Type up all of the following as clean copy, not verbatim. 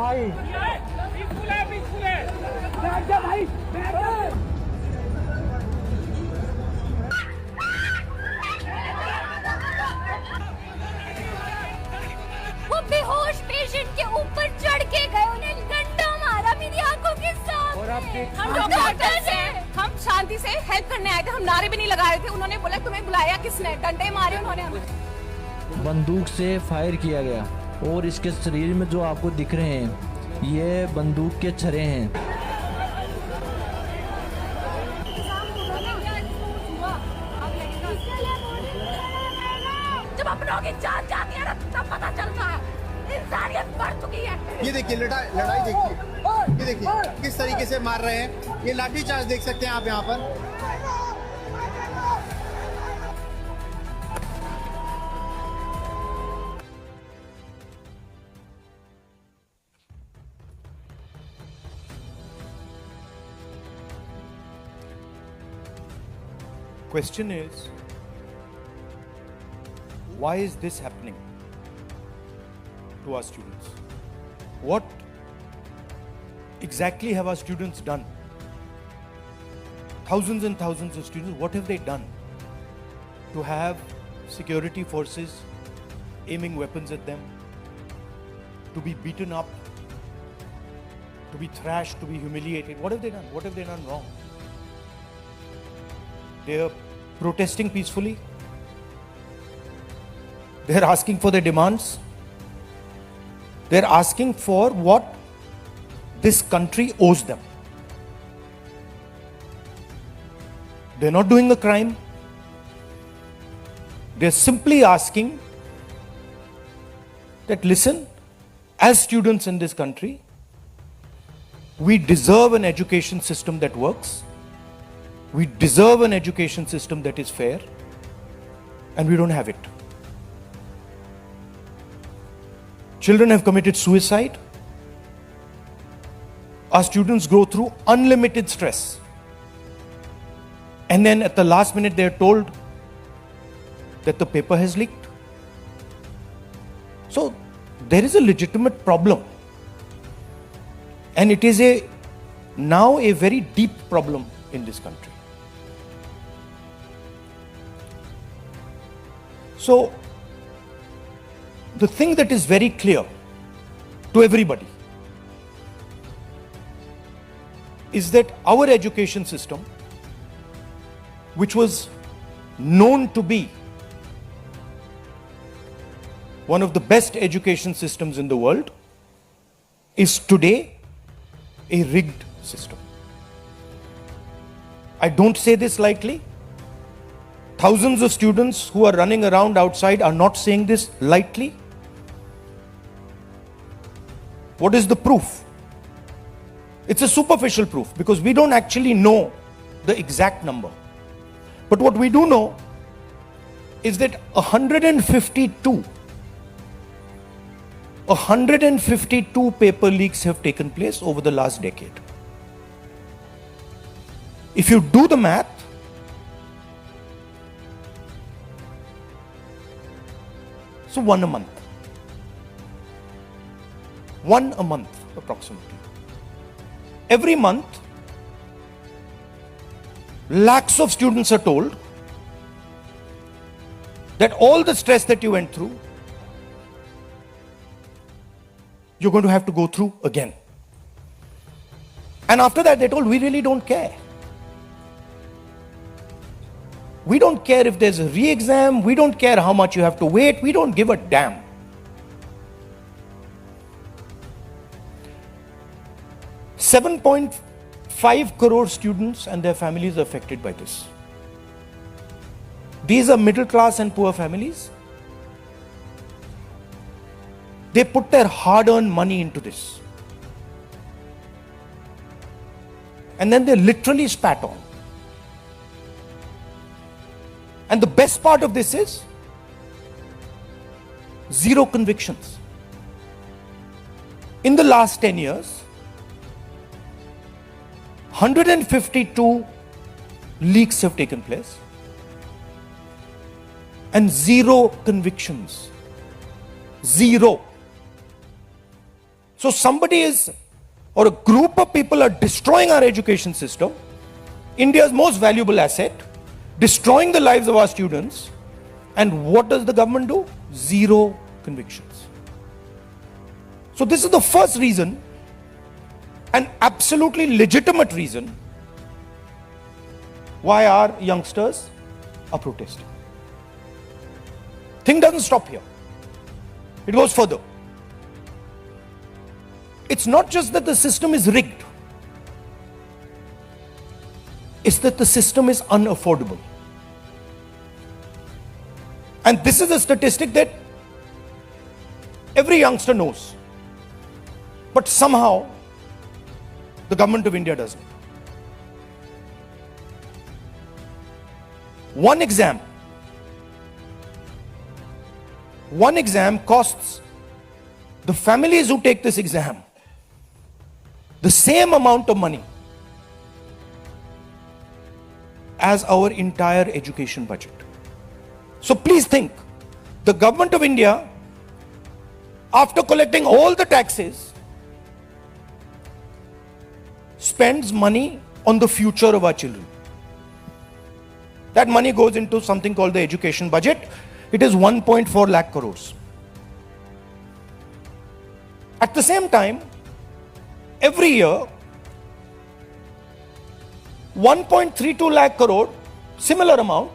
भाई, बैठ जा भाई, बैठ जा। वो बेहोश पेशेंट के ऊपर चढ़ के गए, उन्हें डंडा मारा मेरी आंखों के सामने। और आप हम डॉक्टर्स हैं, हम शांति से हेल्प करने आए थे, हम नारे भी नहीं लगा रहे थे। उन्होंने बोला तुम्हें बुलाया किसने, डंडे मारे उन्होंने हमें। बंदूक से फायर किया गया और इसके शरीर में जो आपको दिख रहे हैं ये बंदूक के छर्रे हैं। जब अपनों की जान जाती है ना तब पता चलता है इंसानियत मर चुकी है। ये देखिए लड़ाई देखिए, ये देखिए किस तरीके से मार रहे हैं। ये लाठी चार्ज देख सकते हैं आप यहाँ पर। Question is, why is this happening to our students? What exactly have our students done? Thousands and thousands of students, what have they done to have security forces aiming weapons at them, to be beaten up, to be thrashed, to be humiliated? What have they done? What have they done wrong? They are protesting peacefully. They are asking for their demands. They are asking for what this country owes them. They are not doing a crime. They are simply asking that, listen, as students in this country, we deserve an education system that works. We deserve an education system that is fair, and we don't have it. Children have committed suicide. Our students go through unlimited stress. And then at the last minute they are told that the paper has leaked. So there is a legitimate problem. And it is now a very deep problem in this country. So, the thing that is very clear to everybody is that our education system, which was known to be one of the best education systems in the world, is today a rigged system. I don't say this lightly. Thousands of students who are running around outside are not saying this lightly. What is the proof? It's a superficial proof because we don't actually know the exact number. But what we do know is that 152 paper leaks have taken place over the last decade. If you do the math, so one a month approximately. Every month, lakhs of students are told that all the stress that you went through, you're going to have to go through again. And after that, they're told, we really don't care. We don't care if there's a re-exam. We don't care how much you have to wait. We don't give a damn. $7.5 crore students and their families are affected by this. These are middle class and poor families. They put their hard-earned money into this. And then they're literally spat on. And the best part of this is zero convictions. In the last 10 years, 152 leaks have taken place and zero convictions. Zero. So somebody is, or a group of people are destroying our education system, India's most valuable asset, destroying the lives of our students. And what does the government do? Zero convictions. So this is the first reason, an absolutely legitimate reason, why our youngsters are protesting. Thing doesn't stop here. It goes further. It's not just that the system is rigged. It's that the system is unaffordable. And this is a statistic that every youngster knows. But somehow, the government of India doesn't. One exam costs the families who take this exam the same amount of money as our entire education budget. So please think, the government of India, after collecting all the taxes, spends money on the future of our children. That money goes into something called the education budget. It is 1.4 lakh crores. At the same time, every year, 1.32 lakh crore, similar amount,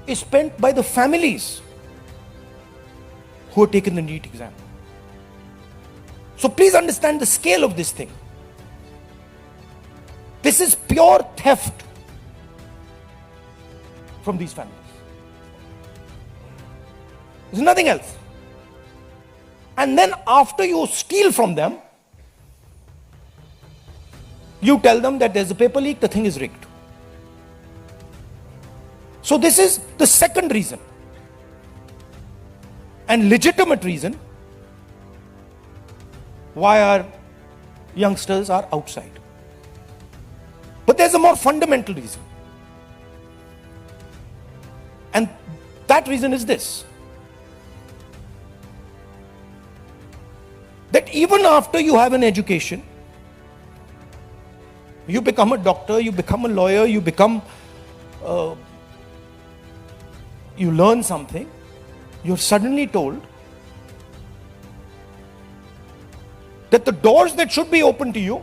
is spent by the families who have taken the NEET exam. So please understand the scale of this thing. This is pure theft from these families. There's nothing else. And then after you steal from them, you tell them that there's a paper leak, the thing is rigged. So this is the second reason, and legitimate reason, why our youngsters are outside. But there's a more fundamental reason. And that reason is this: that even after you have an education, you become a doctor, you become a lawyer, you become, you learn something, you're suddenly told that the doors that should be open to you,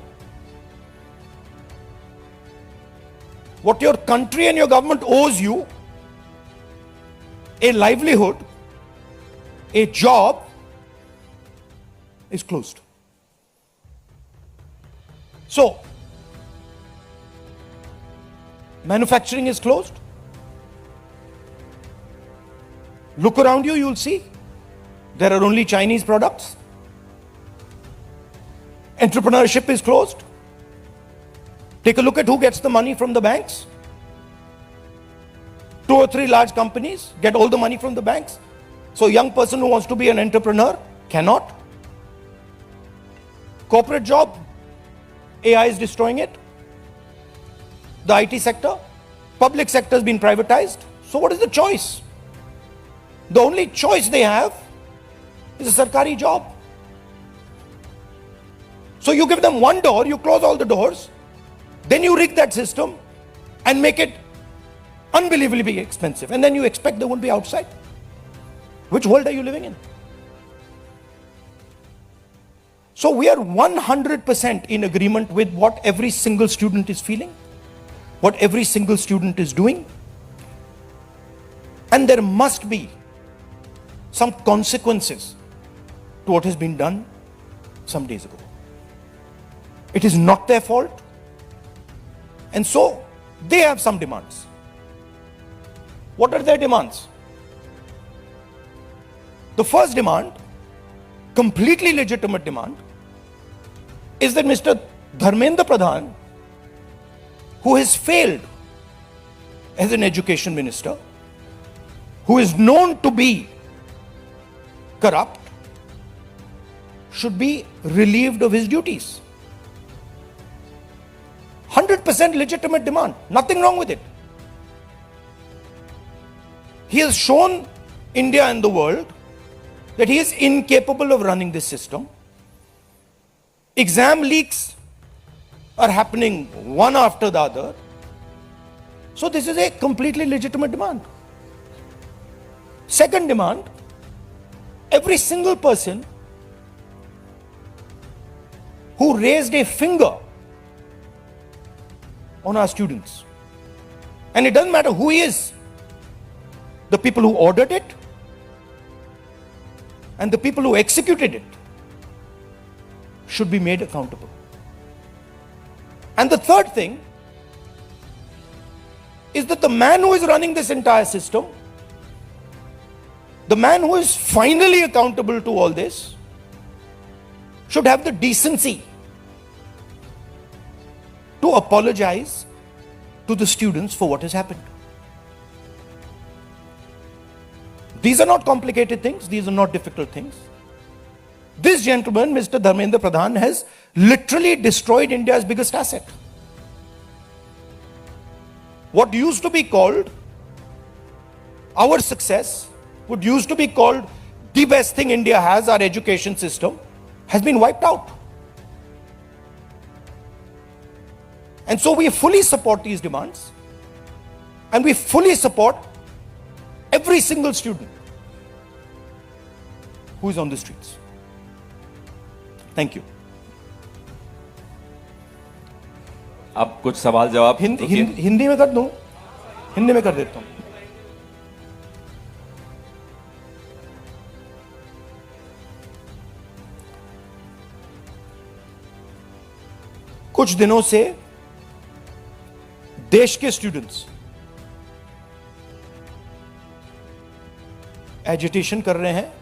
what your country and your government owes you, a livelihood, a job, is closed. So, manufacturing is closed. Look around you, you'll see there are only Chinese products. Entrepreneurship is closed. Take a look at who gets the money from the banks. 2 or 3 large companies get all the money from the banks. So a young person who wants to be an entrepreneur cannot. Corporate job, AI is destroying it. The IT sector, public sector has been privatized. So what is the choice? The only choice they have is a sarkari job. So you give them one door, you close all the doors, then you rig that system and make it unbelievably expensive, and then you expect they won't be outside. Which world are you living in? So we are 100% in agreement with what every single student is feeling, what every single student is doing, and there must be some consequences to what has been done some days ago. It is not their fault, and so they have some demands. What are their demands? The first demand, completely legitimate demand, is that Mr. Dharmendra Pradhan, who has failed as an education minister, who is known to be corrupt, should be relieved of his duties. 100% legitimate demand, nothing wrong with it. He has shown India and the world that he is incapable of running this system. exam leaks are happening one after the other. So this is a completely legitimate demand. Second demand, every single person who raised a finger on our students, and it doesn't matter who he is, the people who ordered it and the people who executed it should be made accountable. And the third thing is that the man who is running this entire system, the man who is finally accountable to all this, should have the decency to apologize to the students for what has happened. These are not complicated things. These are not difficult things. This gentleman, Mr. Dharmendra Pradhan, has literally destroyed India's biggest asset. What used to be called our success, what used to be called the best thing India has, our education system, has been wiped out. And so we fully support these demands, and we fully support every single student who is on the streets. Thank you. अब कुछ सवाल जवाब हिंदी में कर दूं? हिंदी में कर देता हूं. कुछ दिनों से देश के स्टूडेंट्स एजिटेशन कर रहे हैं,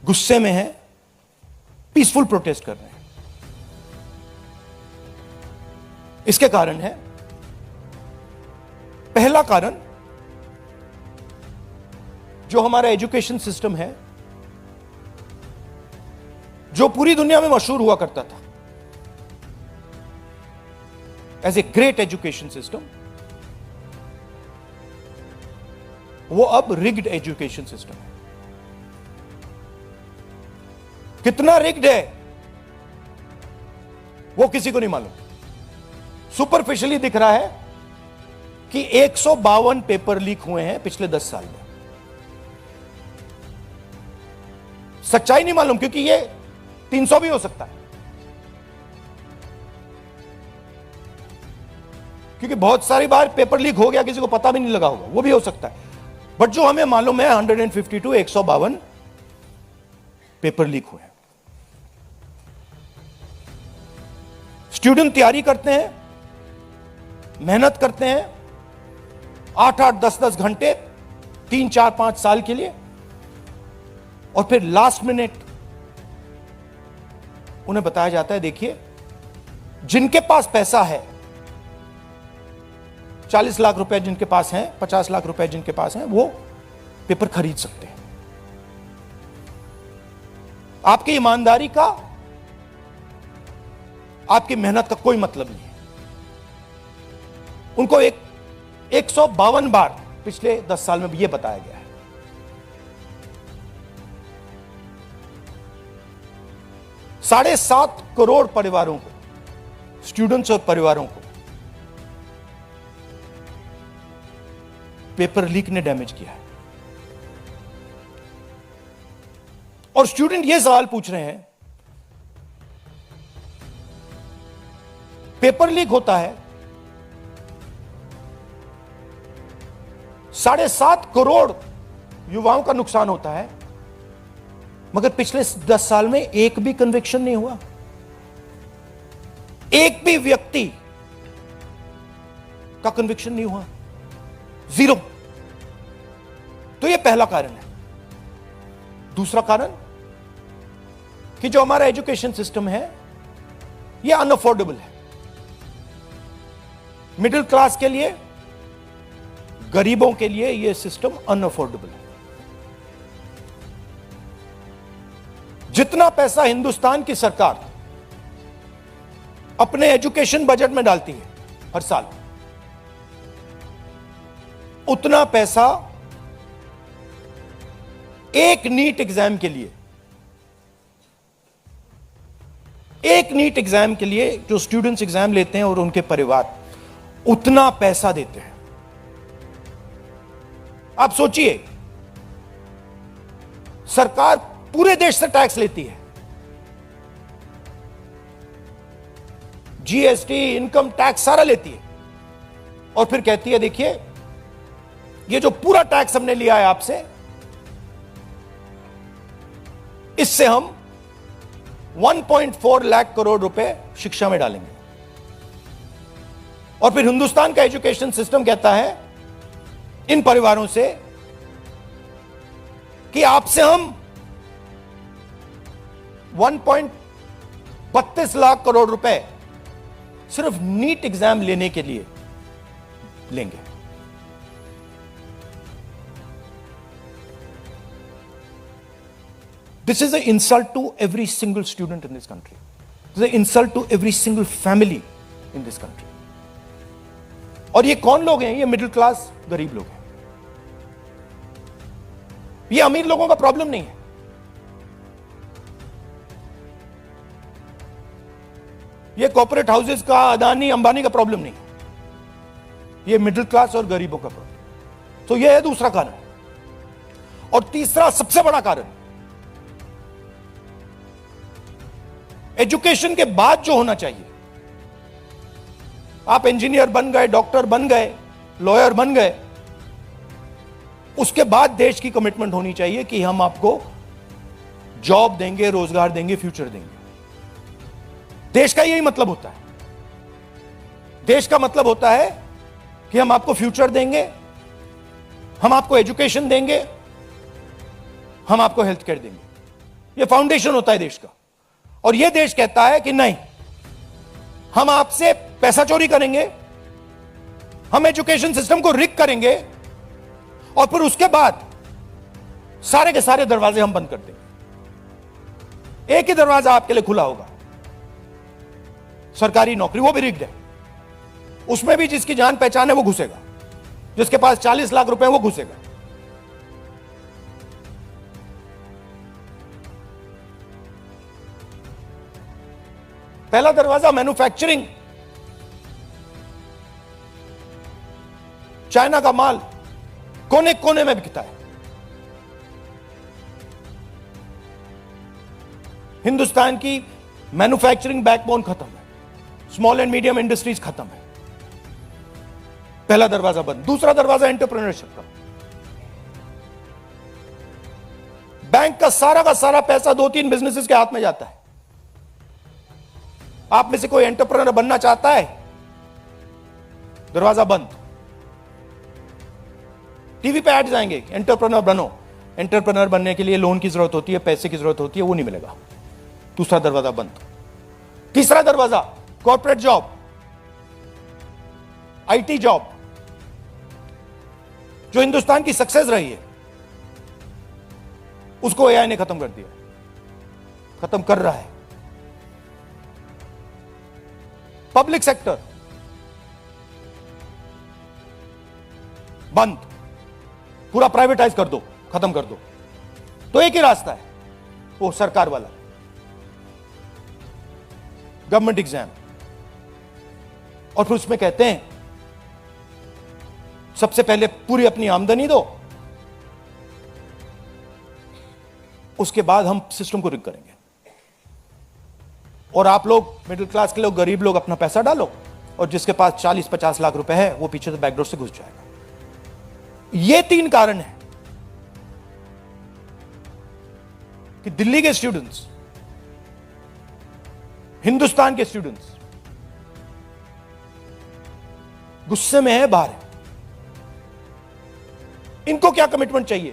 गुस्से में हैं, पीसफुल प्रोटेस्ट कर रहे हैं. इसके कारण है, पहला कारण, जो हमारा एजुकेशन सिस्टम है, जो पूरी दुनिया में मशहूर हुआ करता था as a great education system, वो अब रिग्ड एजुकेशन सिस्टम है. कितना रिग्ड है वो किसी को नहीं मालूम. सुपरफिशियली दिख रहा है कि 152 पेपर लीक हुए हैं पिछले 10 साल में. सच्चाई नहीं मालूम, क्योंकि ये 300 भी हो सकता है, क्योंकि बहुत सारी बार पेपर लीक हो गया, किसी को पता भी नहीं लगा होगा, वो भी हो सकता है. बट जो हमें मालूम है 152 152 पेपर लीक हुए हैं. स्टूडेंट तैयारी करते हैं, मेहनत करते हैं 8-8 10-10 घंटे 3-4-5 साल के लिए, और फिर लास्ट मिनट उन्हें बताया जाता है, देखिए जिनके पास पैसा है, 40 लाख रुपए जिनके पास हैं, 50 लाख रुपए जिनके पास हैं, वो पेपर खरीद सकते हैं. आपकी ईमानदारी का, आपकी मेहनत का कोई मतलब नहीं है. उनको 152 बार पिछले 10 साल में यह बताया गया है. $7.5 करोड़ परिवारों को, स्टूडेंट्स और परिवारों को पेपर लीक ने डैमेज किया है. और स्टूडेंट यह सवाल पूछ रहे हैं, पेपर लीक होता है, 7.5 करोड़ युवाओं का नुकसान होता है, मगर पिछले 10 साल में एक भी कन्विक्शन नहीं हुआ, एक भी व्यक्ति का कन्विक्शन नहीं हुआ, 0. तो यह पहला कारण है. दूसरा कारण कि जो हमारा एजुकेशन सिस्टम है यह अनअफोर्डेबल है. मिडिल क्लास के लिए, गरीबों के लिए यह सिस्टम अनअफोर्डेबल है. जितना पैसा हिंदुस्तान की सरकार अपने एजुकेशन बजट में डालती है हर साल, उतना पैसा एक नीट एग्जाम के लिए एक नीट एग्जाम के लिए जो स्टूडेंट्स एग्जाम लेते हैं और उनके परिवार उतना पैसा देते हैं। आप सोचिए, सरकार पूरे देश से टैक्स लेती है, जीएसटी, इनकम टैक्स सारा लेती है, और फिर कहती है देखिए ये जो पूरा टैक्स हमने लिया है आपसे, इससे हम 1.4 लाख करोड़ रुपए शिक्षा में डालेंगे। और फिर हिंदुस्तान का एजुकेशन सिस्टम कहता है इन परिवारों से कि आपसे हम 1.32 लाख करोड़ रुपए सिर्फ नीट एग्जाम लेने के लिए लेंगे। This is an insult to every single student in this country. This is an insult to every single family in this country. और ये कौन लोग हैं? ये मिडिल क्लास गरीब लोग हैं। ये अमीर लोगों का प्रॉब्लम नहीं है। ये कॉर्पोरेट हाउसेस का, अदानी अंबानी का प्रॉब्लम नहीं है। ये मिडिल क्लास और गरीबों का प्रॉब्लम। तो ये है दूसरा कारण। और तीसरा सबसे बड़ा कारण, एजुकेशन के बाद जो होना चाहिए, आप इंजीनियर बन गए, डॉक्टर बन गए, लॉयर बन गए, उसके बाद देश की कमिटमेंट होनी चाहिए कि हम आपको जॉब देंगे, रोजगार देंगे, फ्यूचर देंगे। देश का यही मतलब होता है। देश का मतलब होता है कि हम आपको फ्यूचर देंगे, हम आपको एजुकेशन देंगे, हम आपको हेल्थ केयर देंगे। यह फाउंडेशन होता है देश का। और यह देश कहता है कि नहीं, हम आपसे पैसा चोरी करेंगे, हम एजुकेशन सिस्टम को रिग करेंगे, और फिर उसके बाद सारे के सारे दरवाजे हम बंद कर देंगे। एक ही दरवाजा आपके लिए खुला होगा, सरकारी नौकरी, वो भी रिग्ड है। उसमें भी जिसकी जान पहचान है वो घुसेगा, जिसके पास 40 लाख रुपए है वो घुसेगा। पहला दरवाजा मैन्युफैक्चरिंग, चाइना का माल कोने कोने में बिकता है, हिंदुस्तान की मैन्युफैक्चरिंग बैकबोन खत्म है, स्मॉल एंड मीडियम इंडस्ट्रीज खत्म है। पहला दरवाजा बंद। दूसरा दरवाजा एंटरप्रेन्योरशिप का। बैंक का सारा पैसा 2-3 बिजनेसेस के हाथ में जाता है। आप में से कोई एंटरप्रेन्योर बनना चाहता है, दरवाजा बंद। टीवी पे ऐड जाएंगे, एंटरप्रेन्योर बनो। एंटरप्रेन्योर बनने के लिए लोन की जरूरत होती है, पैसे की जरूरत होती है, वो नहीं मिलेगा। दूसरा दरवाजा बंद। तीसरा दरवाजा कॉर्पोरेट जॉब, आईटी जॉब, जो हिंदुस्तान की सक्सेस रही है, उसको एआई ने खत्म कर दिया, खत्म कर रहा है। पब्लिक सेक्टर बंद, पूरा प्राइवेटाइज कर दो, खत्म कर दो। तो एक ही रास्ता है, वो सरकार वाला, गवर्नमेंट एग्जाम। और फिर उसमें कहते हैं सबसे पहले पूरी अपनी आमदनी दो, उसके बाद हम सिस्टम को रिग करेंगे। और आप लोग मिडिल क्लास के लोग, गरीब लोग अपना पैसा डालो, और जिसके पास 40-50 लाख रुपए है वो पीछे से बैकडोर से घुस जाएगा। ये 3 कारण है कि दिल्ली के स्टूडेंट्स, हिंदुस्तान के स्टूडेंट्स गुस्से में है, बाहर है। इनको क्या कमिटमेंट चाहिए?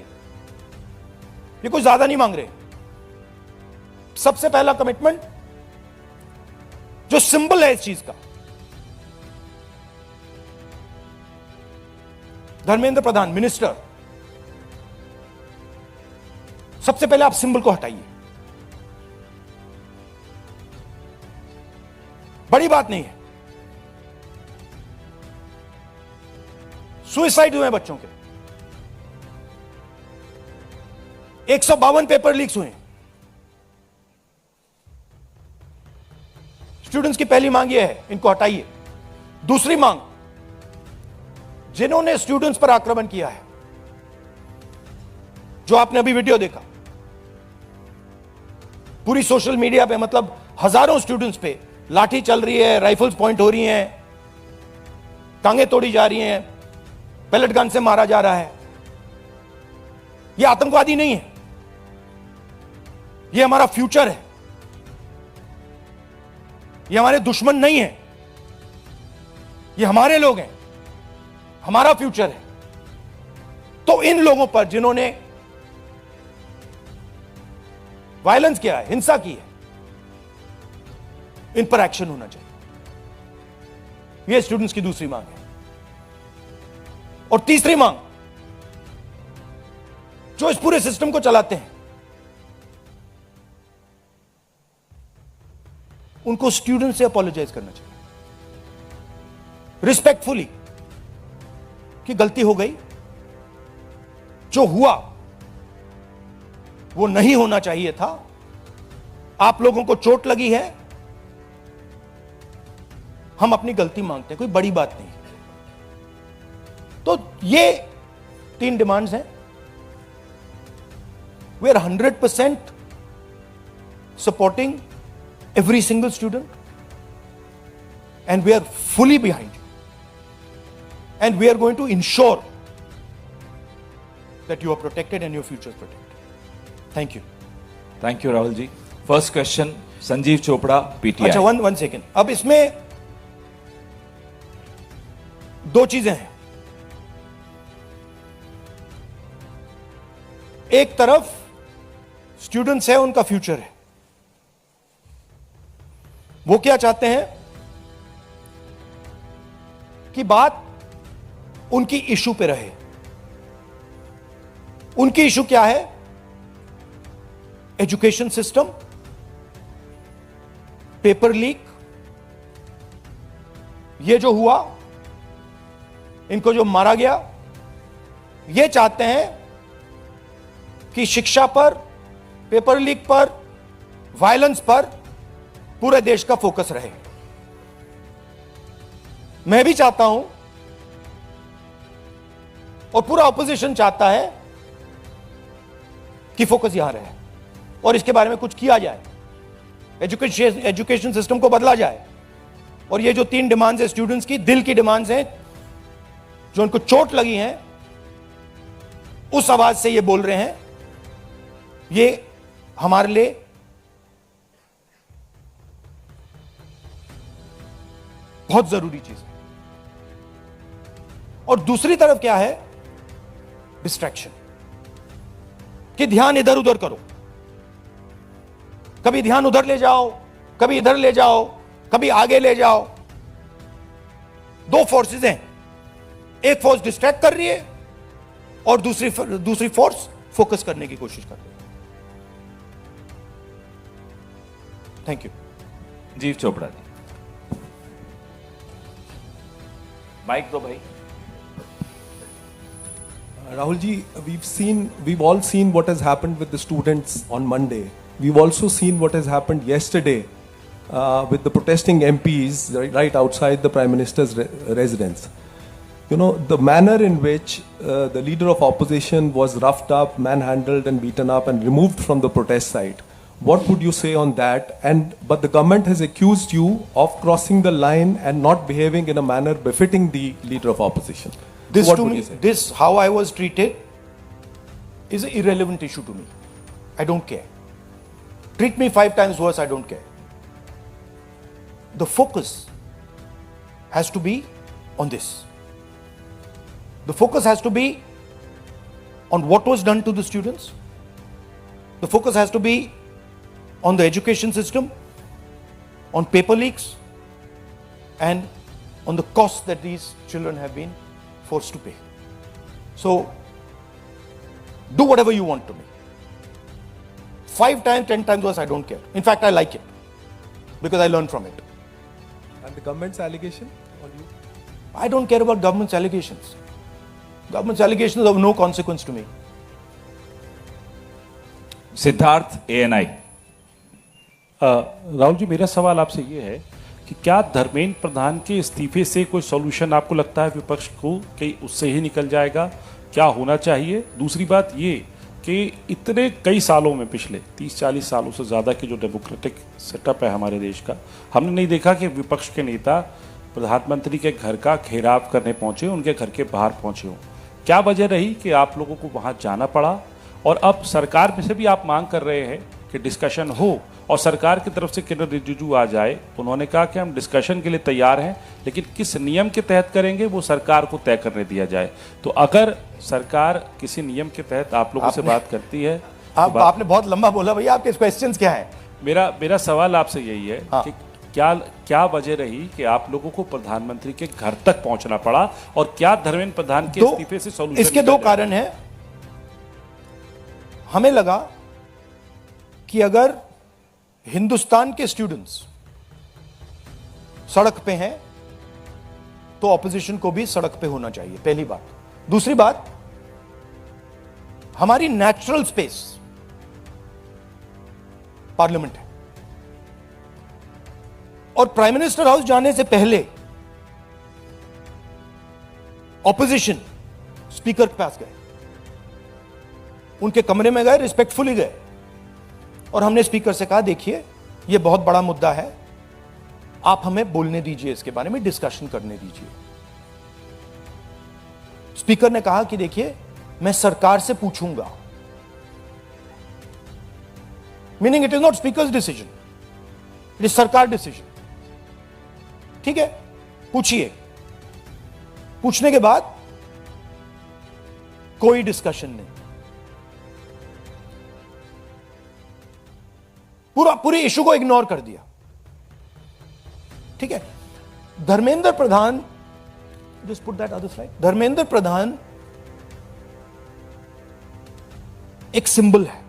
ये कुछ ज्यादा नहीं मांग रहे। सबसे पहला कमिटमेंट जो सिंबल है इस चीज का, धर्मेंद्र प्रधान मिनिस्टर, सबसे पहले आप सिंबल को हटाइए। बड़ी बात नहीं है। सुसाइड हुए बच्चों के, 152 पेपर लीक्स हुए। स्टूडेंट्स की पहली मांग यह है, इनको हटाइए। दूसरी मांग, जिन्होंने स्टूडेंट्स पर आक्रमण किया है, जो आपने अभी वीडियो देखा, पूरी सोशल मीडिया पे, मतलब हजारों स्टूडेंट्स पे लाठी चल रही है, राइफल्स पॉइंट हो रही हैं, टांगे तोड़ी जा रही हैं, पेलेट गन से मारा जा रहा है। यह आतंकवादी नहीं है, यह हमारा फ्यूचर है, ये हमारे दुश्मन नहीं है, ये हमारे लोग हैं, हमारा फ्यूचर है। तो इन लोगों पर जिन्होंने वायलेंस किया है, हिंसा की है, इन पर एक्शन होना चाहिए। यह स्टूडेंट्स की दूसरी मांग है। और तीसरी मांग, जो इस पूरे सिस्टम को चलाते हैं, उनको स्टूडेंट से अपोलोजाइज करना चाहिए रिस्पेक्टफुली कि गलती हो गई, जो हुआ वो नहीं होना चाहिए था, आप लोगों को चोट लगी है, हम अपनी गलती मांगते हैं, कोई बड़ी बात नहीं। तो ये 3 डिमांड्स हैं। We are 100% supporting every single student, and we are fully behind you, and we are going to ensure that you are protected and your future is protected. Thank you. Thank you Rahul ji. First question Sanjeev Chopra, PTI. अच्छा, one second. अब इसमें 2 चीजें हैं। एक तरफ students है, उनका future है, वो क्या चाहते हैं कि बात उनकी इशू पे रहे। उनकी इशू क्या है? एजुकेशन सिस्टम, पेपर लीक, ये जो हुआ, इनको जो मारा गया, ये चाहते हैं कि शिक्षा पर, पेपर लीक पर, वायलेंस पर पूरे देश का फोकस रहे। मैं भी चाहता हूं और पूरा ऑपोजिशन चाहता है कि फोकस यहां रहे और इसके बारे में कुछ किया जाए, एजुकेशन सिस्टम को बदला जाए। और ये जो 3 डिमांड्स है स्टूडेंट्स की, दिल की डिमांड्स हैं, जो उनको चोट लगी हैं, उस आवाज से ये बोल रहे हैं, ये हमारे लिए बहुत जरूरी चीज है। और दूसरी तरफ क्या है? डिस्ट्रैक्शन, कि ध्यान इधर उधर करो, कभी ध्यान उधर ले जाओ, कभी इधर ले जाओ, कभी आगे ले जाओ। 2 फोर्सेस हैं, एक फोर्स डिस्ट्रैक्ट कर रही है और दूसरी फोर्स फोकस करने की कोशिश कर रही है। Thank you. जीव चोपड़ा जी, माइक दो भाई। Rahul ji, we've all seen what has happened with the students on Monday. We've also seen what has happened yesterday with the protesting MPs right outside the Prime Minister's residence. You know, the manner in which the leader of opposition was roughed up, manhandled and beaten up and removed from the protest site. What would you say on that? But the government has accused you of crossing the line and not behaving in a manner befitting the leader of opposition. This What to would me, you say? this how I was treated is an irrelevant issue to me. I don't care. Treat me 5 times worse, I don't care. The focus has to be on this. The focus has to be on what was done to the students. The focus has to be on the education system, on paper leaks, and on the costs that these children have been forced to pay. So, do whatever you want to me. 5 times, 10 times worse, I don't care. In fact, I like it because I learn from it. And the government's allegation on you? I don't care about government's allegations. Government's allegations have no consequence to me. Siddharth, ANI। Rahul ji, मेरा सवाल आपसे ये है कि क्या धर्मेंद्र प्रधान के इस्तीफे से कोई सॉल्यूशन आपको लगता है विपक्ष को कि उससे ही निकल जाएगा? क्या होना चाहिए? दूसरी बात ये कि इतने कई सालों में, पिछले 30-40 सालों से ज़्यादा की जो डेमोक्रेटिक सेटअप है हमारे देश का, हमने नहीं देखा कि विपक्ष के नेता प्रधानमंत्री के घर का घेराव करने पहुंचे, उनके घर के बाहर पहुंचे हों। क्या वजह रही कि आप लोगों को वहां जाना पड़ा? और अब सरकार में से भी आप मांग कर रहे हैं कि डिस्कशन हो और सरकार की तरफ से किरण रिजिजू आ जाए। उन्होंने कहा कि हम डिस्कशन के लिए तैयार हैं, लेकिन किस नियम के तहत करेंगे वो सरकार को तय करने दिया जाए। तो अगर सरकार किसी नियम के तहत आप लोगों से बात करती है, आपने बहुत लंबा बोला भैया, आपके क्वेश्चंस क्या है? मेरा सवाल आपसे यही है कि क्या वजह रही कि आप लोगों को प्रधानमंत्री के घर तक पहुंचना पड़ा, और क्या धर्मेंद्र प्रधान के इस्तीफे से सॉल्यूशन? इसके दो कारण हैं। हमें लगा कि अगर हिंदुस्तान के स्टूडेंट्स सड़क पे हैं तो ऑपोजिशन को भी सड़क पे होना चाहिए, पहली बात। दूसरी बात, हमारी नेचुरल स्पेस पार्लियामेंट है, और प्राइम मिनिस्टर हाउस जाने से पहले ऑपोजिशन स्पीकर के पास गए, उनके कमरे में गए, रिस्पेक्टफुली गए, और हमने स्पीकर से कहा देखिए यह बहुत बड़ा मुद्दा है, आप हमें बोलने दीजिए, इसके बारे में डिस्कशन करने दीजिए। स्पीकर ने कहा कि देखिए मैं सरकार से पूछूंगा, meaning it is not speakers decision, it is सरकार डिसीजन। ठीक है, पूछिए। पूछने के बाद कोई डिस्कशन नहीं, पूरे इशू को इग्नोर कर दिया। ठीक है, Dharmendra Pradhan, just put that other slide, Dharmendra Pradhan एक सिंबल है।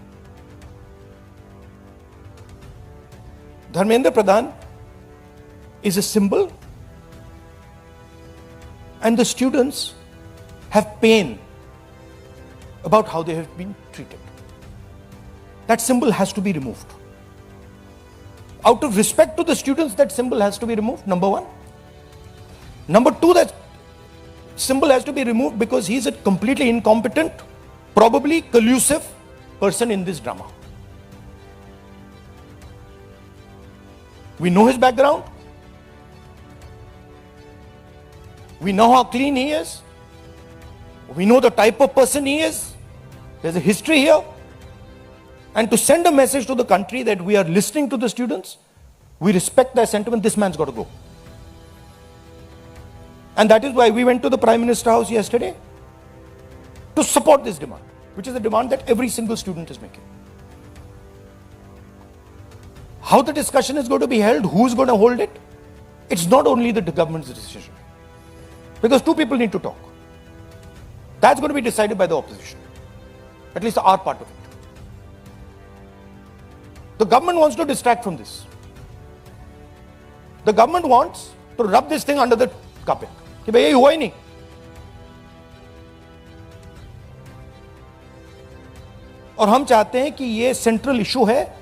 धर्मेंद्र प्रधान is a symbol, and the students have pain about how they have been treated. That symbol has to be removed. Out of respect to the students, that symbol has to be removed, number one. Number two, that symbol has to be removed because he is a completely incompetent, probably collusive person in this drama. We know his background. We know how clean he is. We know the type of person he is. There's a history here. And to send a message to the country that we are listening to the students, we respect their sentiment, this man's got to go. And that is why we went to the Prime Minister House yesterday to support this demand, which is a demand that every single student is making. How the discussion is going to be held, who's going to hold it, it's not only the government's decision. Because two people need to talk. That's going to be decided by the opposition. At least our part of it. The government wants to distract from this. The government wants to rub this thing under the carpet. कि भाई ये हुआ ही नहीं. और हम चाहते हैं कि ये सेंट्रल इशू है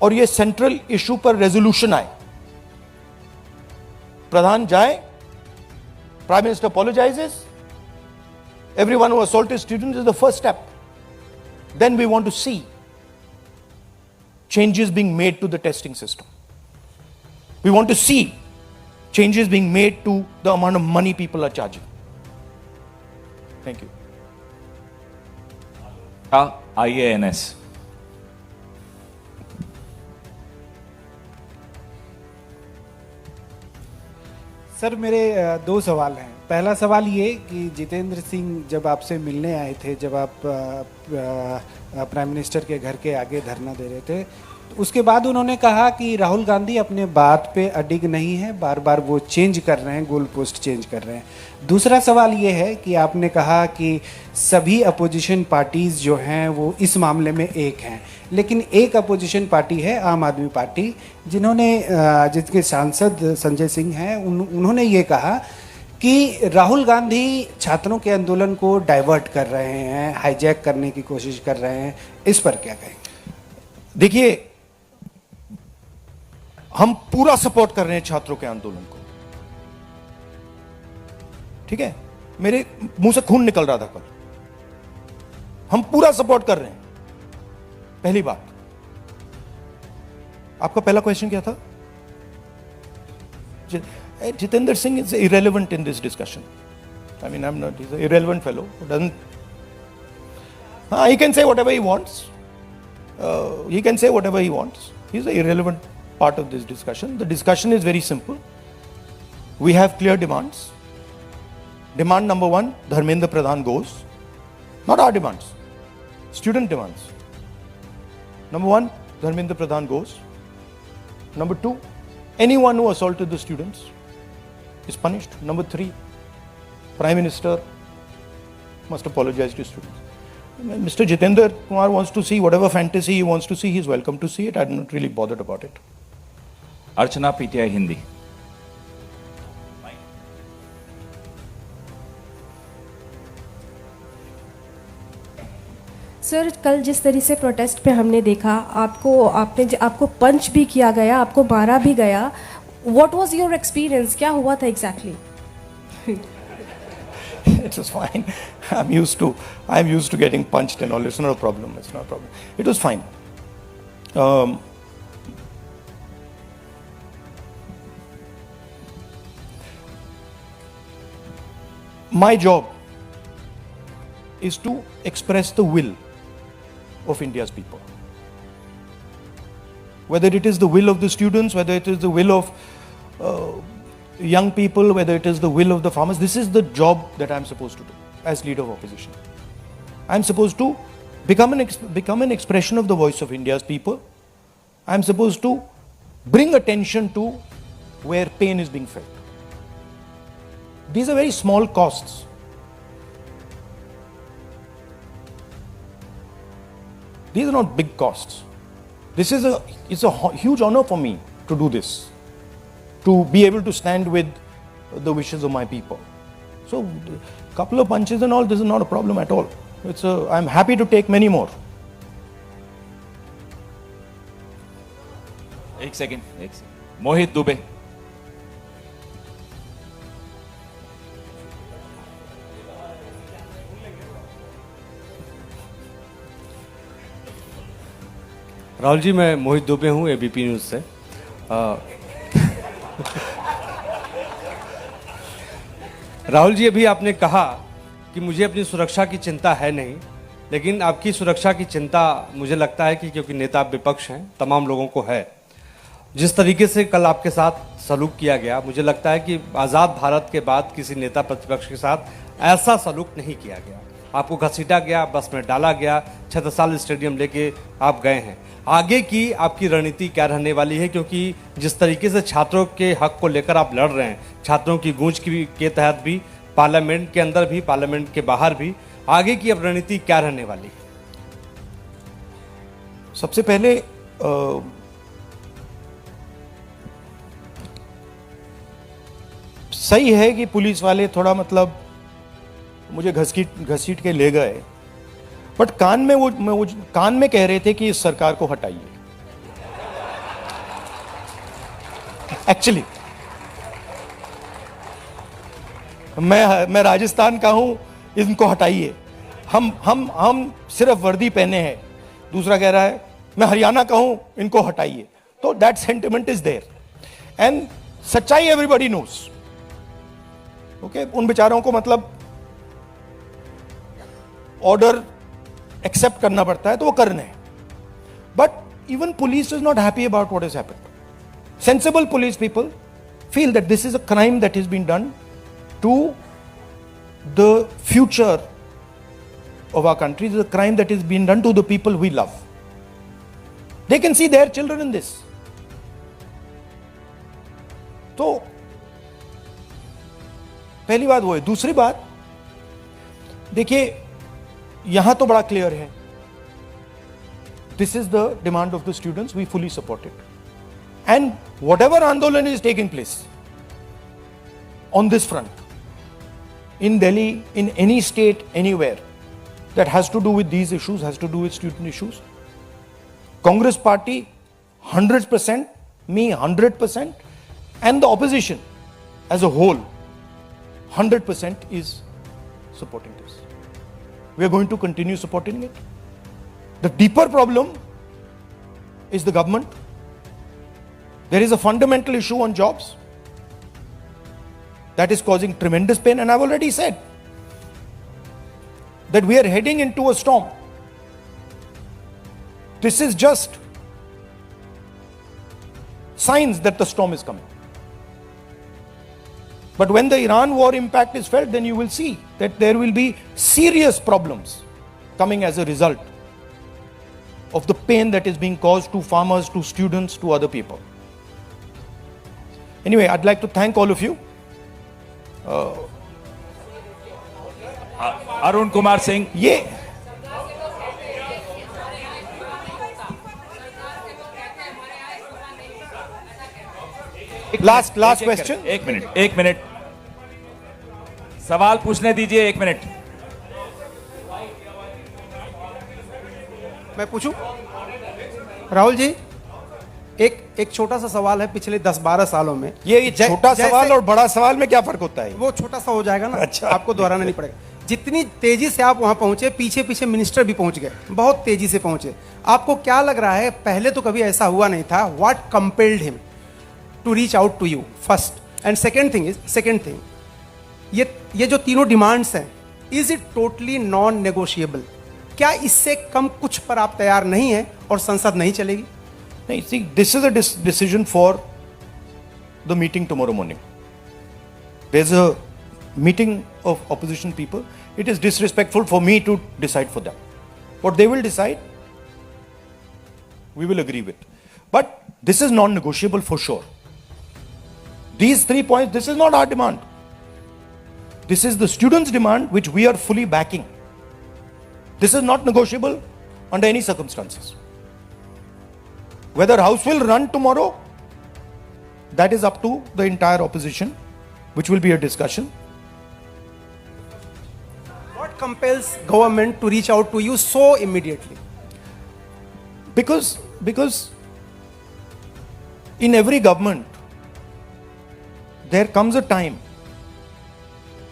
और ये सेंट्रल इशू पर रेजोल्यूशन आए. प्रधान जाए, Prime Minister apologizes. Everyone who assaulted students is the first step. Then we want to see changes being made to the testing system. We want to see changes being made to the amount of money people are charging. Thank you. IANS. Sir मेरे दो सवाल हैं. पहला सवाल ये कि जितेंद्र सिंह जब आपसे मिलने आए थे, जब आप प्राइम मिनिस्टर के घर के आगे धरना दे रहे थे, तो उसके बाद उन्होंने कहा कि राहुल गांधी अपने बात पे अडिग नहीं है, बार बार वो चेंज कर रहे हैं, गोल पोस्ट चेंज कर रहे हैं. दूसरा सवाल ये है कि आपने कहा कि सभी अपोजिशन पार्टीज़ जो हैं वो इस मामले में एक हैं, लेकिन एक अपोजिशन पार्टी है आम आदमी पार्टी, जिसके सांसद संजय सिंह हैं, उन्होंने ये कहा कि राहुल गांधी छात्रों के आंदोलन को डाइवर्ट कर रहे हैं, हाईजैक करने की कोशिश कर रहे हैं. इस पर क्या कहेंगे? देखिए, हम पूरा सपोर्ट कर रहे हैं छात्रों के आंदोलन को, ठीक है? मेरे मुंह से खून निकल रहा था कल। हम पूरा सपोर्ट कर रहे हैं। पहली बात। आपका पहला क्वेश्चन क्या था? Jitendra Singh is irrelevant in this discussion. I mean, he's an irrelevant fellow who doesn't. He can say whatever he wants. He can say whatever he wants. He's an irrelevant part of this discussion. The discussion is very simple. We have clear demands. Demand number 1, Dharmendra Pradhan goes. Not our demands, student demands. Number 1, Dharmendra Pradhan goes. Number 2, anyone who assaulted the students is punished. Number 3, Prime Minister must apologize to students. Mr. Jitendra Kumar wants to see whatever fantasy he wants to see. He's welcome to see it. I'm not really bothered about it. Archana, PTI Hindi. Sir, कल जिस तरह से protest पे हमने देखा, आपको पंच भी किया गया, आपको मारा भी गया। What was your experience? क्या हुआ था exactly? It was fine. I'm used to getting punched and all. It's not a problem. It's not a problem. It was fine. My job is to express the will of India's people. Whether it is the will of the students, whether it is the will of young people, whether it is the will of the farmers, this is the job that I'm supposed to do as leader of opposition. I'm supposed to become an expression of the voice of India's people. I'm supposed to bring attention to where pain is being felt. These are very small costs. These are not big costs. It's a huge honor for me to do this, to be able to stand with the wishes of my people. So, a couple of punches and all, this is not a problem at all. I'm happy to take many more. एक second. मोहित दुबे। राहुल जी, मैं मोहित दुबे हूँ ABP news से। राहुल जी, अभी आपने कहा कि मुझे अपनी सुरक्षा की चिंता है नहीं, लेकिन आपकी सुरक्षा की चिंता मुझे लगता है कि क्योंकि नेता विपक्ष हैं, तमाम लोगों को है। जिस तरीके से कल आपके साथ सलूक किया गया, मुझे लगता है कि आज़ाद भारत के बाद किसी नेता प्रतिपक्ष के साथ ऐसा सलूक नहीं किया गया। आपको घसीटा गया, बस में डाला गया, छत्रसाल स्टेडियम लेके आप गए हैं। आगे की आपकी रणनीति क्या रहने वाली है? क्योंकि जिस तरीके से छात्रों के हक को लेकर आप लड़ रहे हैं, छात्रों की गूंज के तहत भी, पार्लियामेंट के अंदर भी, पार्लियामेंट के बाहर भी, आगे की अब रणनीति क्या रहने वाली है? सबसे पहले सही है कि पुलिस वाले थोड़ा मुझे घसीट के ले गए, बट कान में कह रहे थे कि इस सरकार को हटाइए। एक्चुअली मैं राजस्थान का हूं, इनको हटाइए। हम सिर्फ वर्दी पहने हैं। दूसरा कह रहा है मैं हरियाणा का हूं, इनको हटाइए। तो that sentiment is there and सच्चाई एवरीबॉडी नोस। ओके, उन बेचारों को ऑर्डर एक्सेप्ट करना पड़ता है, तो वो करने हैं। But even police is not happy about what is happened. Sensible police people feel that this is a crime that is been done to the future of our country. This is a crime that is being done to the people we love. They can see their children in this. तो पहली बात वो है। दूसरी बात देखिए, यहां तो बड़ा क्लियर है, this is the demand of the students, we fully support it. And whatever Andolan is taking place on this front, in Delhi, in any state, anywhere that has to do with these issues, has to do with student issues, Congress party 100% me 100%, and the opposition as a whole 100% is supporting this. We are going to continue supporting it. The deeper problem is the government. There is a fundamental issue on jobs that is causing tremendous pain, and I've already said that we are heading into a storm. This is just signs that the storm is coming. But when the Iran war impact is felt, then you will see that there will be serious problems coming as a result of the pain that is being caused to farmers, to students, to other people. Anyway, I'd like to thank all of you. Arun Kumar Singh, ये last question. एक minute सवाल पूछने दीजिए, 1 minute. मैं पूछूं? राहुल जी, एक छोटा सा सवाल है। पिछले 10-12 सालों में ये छोटा सवाल और बड़ा सवाल में क्या फर्क होता है? वो छोटा सा हो जाएगा ना। अच्छा, आपको दोहराना नहीं पड़ेगा। जितनी तेजी से आप वहां पहुंचे, पीछे पीछे मिनिस्टर भी पहुंच गए, बहुत तेजी से पहुंचे। आपको क्या लग रहा है, पहले तो कभी ऐसा हुआ नहीं था? What compelled him to reach out to you first? And second thing, ये जो तीनों डिमांड्स हैं, is it totally non negotiable? क्या इससे कम कुछ पर आप तैयार नहीं है और संसद नहीं चलेगी? नहीं, see, this is a decision for the meeting tomorrow morning. There's a meeting of opposition people. It is disrespectful for me to decide for them. What they will decide, we will agree with. But this is non-negotiable for sure. These 3 points, this is not our demand. This is the students' demand, which we are fully backing. This is not negotiable under any circumstances. Whether House will run tomorrow, that is up to the entire opposition, which will be a discussion. What compels government to reach out to you so immediately? Because in every government, there comes a time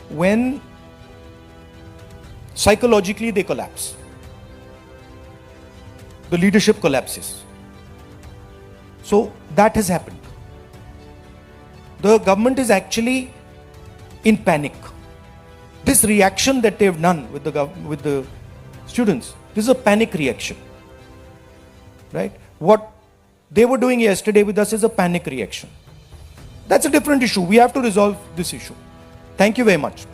when psychologically they collapse. The leadership collapses. So that has happened. The government is actually in panic. This reaction that they have done with the students, this is a panic reaction, right? What they were doing yesterday with us is a panic reaction. That's a different issue. We have to resolve this issue. Thank you very much.